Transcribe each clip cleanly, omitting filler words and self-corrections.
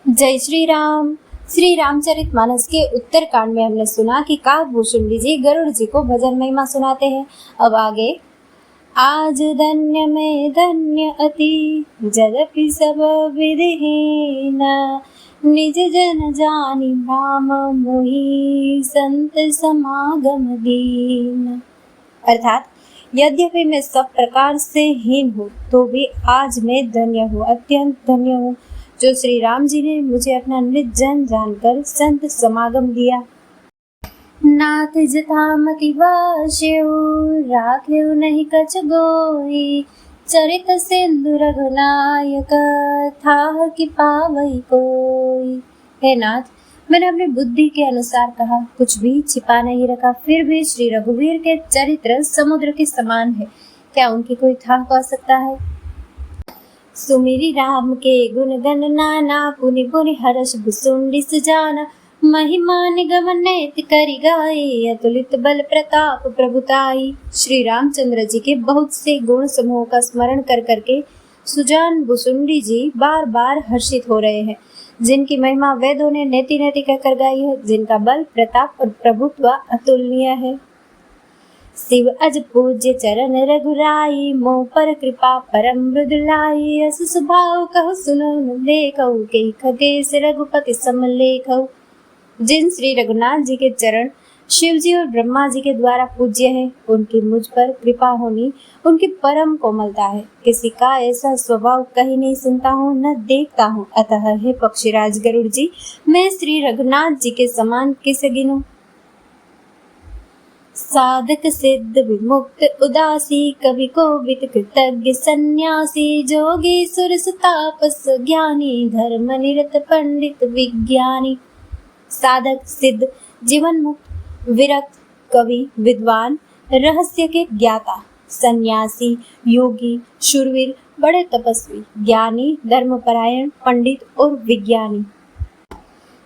जय श्री राम। श्री रामचरितमानस के उत्तरकांड में हमने सुना कि काकभूषुंडी जी गरुड़ जी को भजन महिमा सुनाते हैं। अब आगे, आज धन्य में धन्य अति जदपि सब विधिहीन, निज जन जानी राम मोहि संत समागम दीन। अर्थात यद्यपि मैं सब प्रकार से हीन हूँ तो भी आज मैं धन्य हूँ, अत्यंत धन्य हूँ, जो श्री राम जी ने मुझे अपना निज जन जानकर संत समागम दिया। नाथ जथामति वास्यो राख्यो नहीं कछ गोई, चरित सिंधु रघुनायक थाह कि पावई कोई। हे नाथ, मैंने अपनी बुद्धि के अनुसार कहा, कुछ भी छिपा नहीं रखा, फिर भी श्री रघुवीर के चरित्र समुद्र के समान है, क्या उनकी कोई थाह पा सकता है। सुमिरी राम के गुण गण नाना, पुनि पुनि हर्ष भुसुंडी सुजाना, महिमा निगम नैत करि गाए, अतुलित बल प्रताप प्रभुताई। श्री रामचंद्र जी के बहुत से गुण समूह का स्मरण कर करके सुजान भुसुंडी जी बार बार हर्षित हो रहे हैं, जिनकी महिमा वेदों ने नेति नेति कहकर गाई है, जिनका बल प्रताप और प्रभुत्व अतुलनीय है। शिव अज पूज्य चरण रघुराई, मोह पर कृपा परम मृदुलाई, अस सुभाव कहु सुनो न देखऊ, के खगेश रघुपति सम लेखऊ। जिन श्री रघुनाथ जी के चरण शिव जी और ब्रह्मा जी के द्वारा पूज्य है, उनकी मुझ पर कृपा होनी उनकी परम कोमलता है। किसी का ऐसा स्वभाव कहीं नहीं सुनता हूँ न देखता हूँ, अतः हे पक्षीराज गरुड़ जी, मैं श्री रघुनाथ जी के समान किसे गिनूं। साधक सिद्ध विमुक्त उदासी, कवि कोविद कृतज्ञ सन्यासी, जोगी सुरस तापस ज्ञानी, धर्म निरत पंडित विज्ञानी। साधक सिद्ध, जीवन मुक्त, विरक्त, कवि, विद्वान, रहस्य के ज्ञाता, सन्यासी, योगी, शूरवीर, बड़े तपस्वी, ज्ञानी, धर्मपरायण, पंडित और विज्ञानी।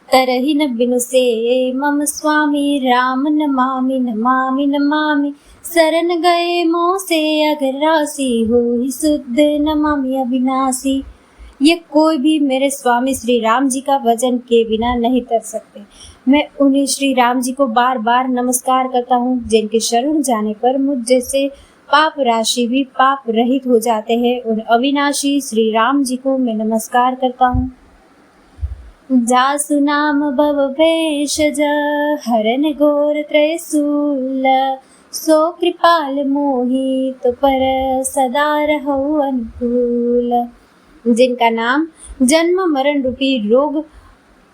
तरहि न बिनु से मम स्वामी, राम नमामि नमामि नमामि, शरण गए मोह से अगर राशि, होहि शुद्ध नमामि अविनाशी। ये कोई भी मेरे स्वामी श्री राम जी का भजन के बिना नहीं कर सकते। मैं उन्हीं श्री राम जी को बार बार नमस्कार करता हूँ, जिनके शरण जाने पर मुझ जैसे पाप राशि भी पाप रहित हो जाते हैं। उन अविनाशी श्री राम जी को मैं नमस्कार करता हूँ। जासु नाम भव भेषज, हरन घोर त्रयशूल, सो कृपाल मोहि तो पर सदा रहो अनुकूल। जिनका नाम जन्म मरण रूपी रोग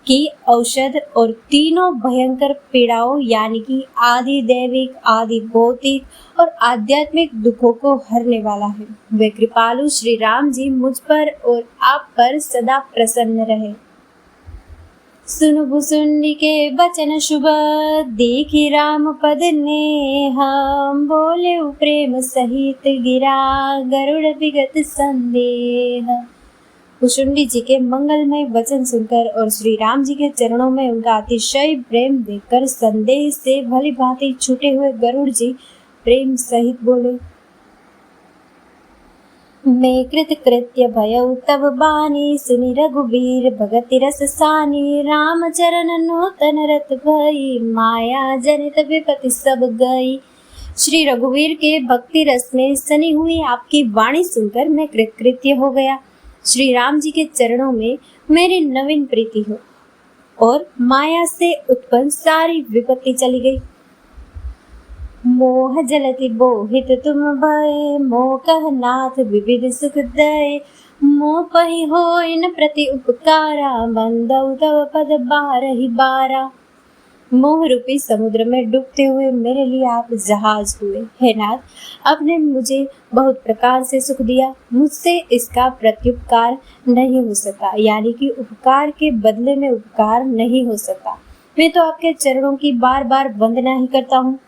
की औषध और तीनों भयंकर पीड़ाओं यानी कि आदि दैविक, आदि भौतिक और आध्यात्मिक दुखों को हरने वाला है, वे कृपालु श्री राम जी मुझ पर और आप पर सदा प्रसन्न रहे। सुनु भुसुंडी के बचन शुभ, देखी राम पद नेह, बोले प्रेम सहित गिरा, गरुड़ विगत संदेह। भुसुंडी जी के मंगलमय वचन सुनकर और श्री राम जी के चरणों में उनका अतिशय प्रेम देखकर संदेह से भली भांति छूटे हुए गरुड़ जी प्रेम सहित बोले, मैं कृत कृत्य भयउ तब बानी, सुनि रघुबीर भगति रस सानी, राम चरण नूतन रत भई, माया जनित विपत्ति सब गई। श्री रघुवीर के भक्ति रस में सनी हुई आपकी वाणी सुनकर मैं कृतकृत्य हो गया। श्री राम जी के चरणों में मेरी नवीन प्रीति हो और माया से उत्पन्न सारी विपत्ति चली गई। मोह जलति बोहित तुम भय, मोह कह नाथ विविध सुख दय, मोह पहि होय न प्रति उपकारा, बंदउ तव पद बारहि बारा। मोह रूपी समुद्र में डूबते हुए मेरे लिए आप जहाज हुए। हे नाथ, आपने मुझे बहुत प्रकार से सुख दिया, मुझसे इसका प्रत्युपकार नहीं हो सकता, यानी कि उपकार के बदले में उपकार नहीं हो सकता। मैं तो आपके चरणों की बार बार वंदना ही करता हूँ।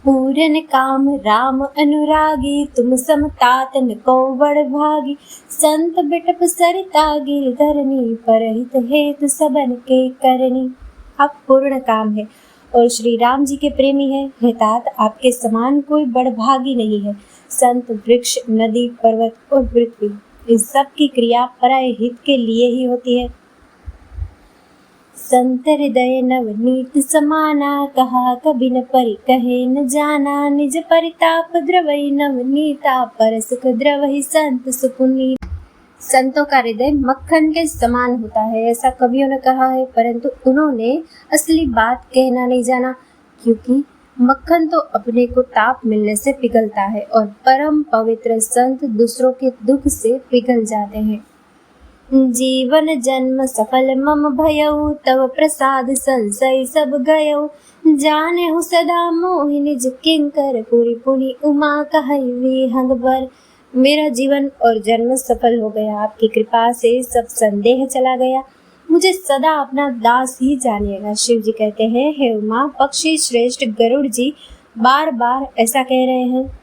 पूरन काम राम अनुरागी, तुम सम तात न को बड़ भागी, संत बिटप सरिता गिरधरनी, परहित हेतु सबन के करनी। आप पूर्ण काम है और श्री राम जी के प्रेमी है। हे तात, आपके समान कोई बड़ भागी नहीं है। संत, वृक्ष, नदी, पर्वत और पृथ्वी इस सब की क्रिया पराये हित के लिए ही होती है। संत हृदय नवनीत समाना, कहा कभी न परि कहे न जाना। निज परिताप द्रवई नवनीता, परसक द्रवहि संत सुपुनीत। संतों का हृदय मक्खन के समान होता है, ऐसा कवियों ने कहा है, परंतु उन्होंने असली बात कहना नहीं जाना, क्योंकि मक्खन तो अपने को ताप मिलने से पिघलता है और परम पवित्र संत दूसरों के दुख से पिघल जाते हैं। जीवन जन्म सफल मम भयउ, तव प्रसाद संशय सब गयउ। जाने हूँ सदा मोहि निज किंकर, पुरि पुनि उमा कहई विहंग बर। मेरा जीवन और जन्म सफल हो गया, आपकी कृपा से सब संदेह चला गया। मुझे सदा अपना दास ही जानिएगा। शिव जी कहते हैं, हे उमा, पक्षी श्रेष्ठ गरुड़ जी बार बार ऐसा कह रहे हैं।